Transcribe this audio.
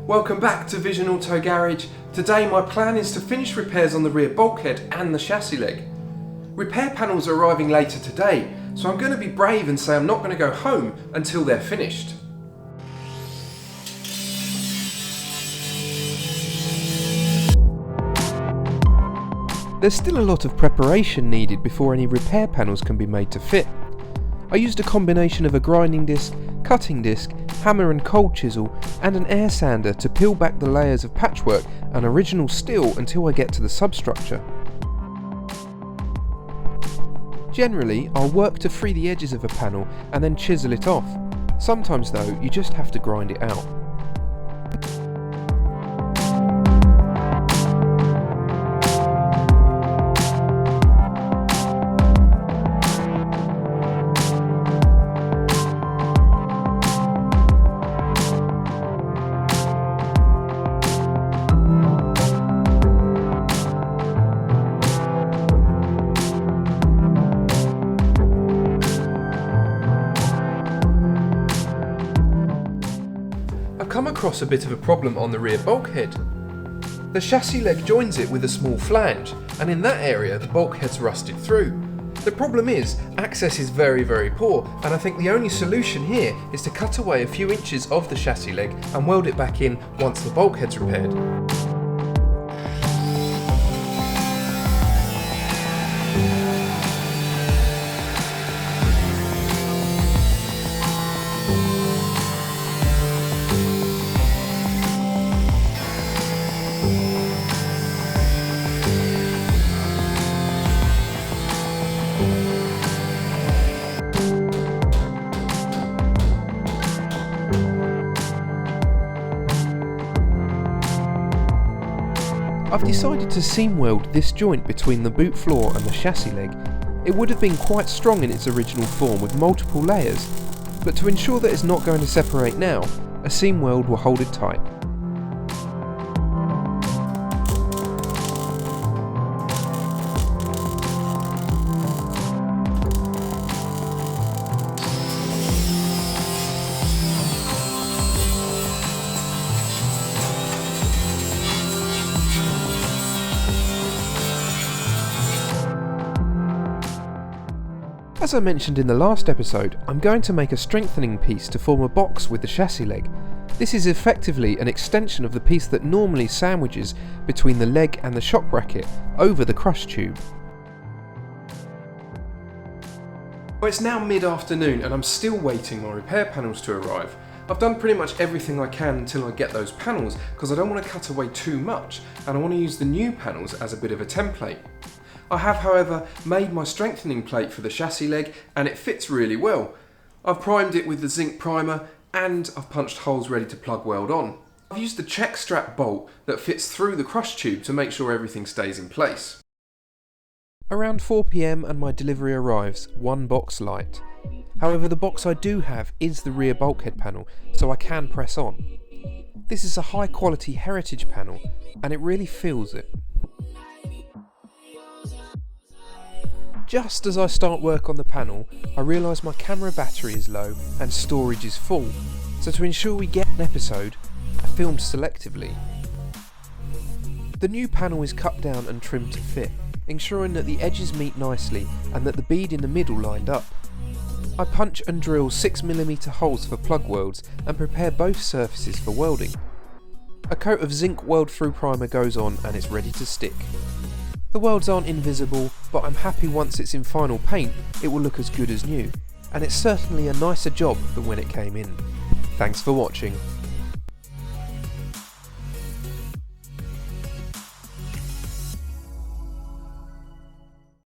Welcome back to Vision Auto Garage. Today my plan is to finish repairs on the rear bulkhead and the chassis leg. Repair panels are arriving later today, so I'm going to be brave and say I'm not going to go home until they're finished. There's still a lot of preparation needed before any repair panels can be made to fit. I used a combination of a grinding disc, cutting disc, hammer and cold chisel and an air sander to peel back the layers of patchwork and original steel until I get to the substructure. Generally, I'll work to free the edges of a panel and then chisel it off. Sometimes though, you just have to grind it out. I've come across a bit of a problem on the rear bulkhead. The chassis leg joins it with a small flange, and in that area the bulkhead's rusted through. The problem is, access is very poor, and I think the only solution here is to cut away a few inches of the chassis leg and weld it back in once the bulkhead's repaired. I've decided to seam weld this joint between the boot floor and the chassis leg. It would have been quite strong in its original form with multiple layers, but to ensure that it's not going to separate now, a seam weld will hold it tight. As I mentioned in the last episode, I'm going to make a strengthening piece to form a box with the chassis leg. This is effectively an extension of the piece that normally sandwiches between the leg and the shock bracket over the crush tube. Well, it's now mid-afternoon and I'm still waiting my repair panels to arrive. I've done pretty much everything I can until I get those panels because I don't want to cut away too much and I want to use the new panels as a bit of a template. I have, however, made my strengthening plate for the chassis leg and it fits really well. I've primed it with the zinc primer and I've punched holes ready to plug weld on. I've used the check strap bolt that fits through the crush tube to make sure everything stays in place. Around 4 PM and my delivery arrives, one box light. However, the box I do have is the rear bulkhead panel, so I can press on. This is a high quality heritage panel and it really feels it. Just as I start work on the panel, I realise my camera battery is low and storage is full, so to ensure we get an episode, I filmed selectively. The new panel is cut down and trimmed to fit, ensuring that the edges meet nicely and that the bead in the middle lined up. I punch and drill 6mm holes for plug welds and prepare both surfaces for welding. A coat of zinc weld-through primer goes on and it's ready to stick. The welds aren't invisible, but I'm happy once it's in final paint it will look as good as new, and it's certainly a nicer job than when it came in. Thanks for watching.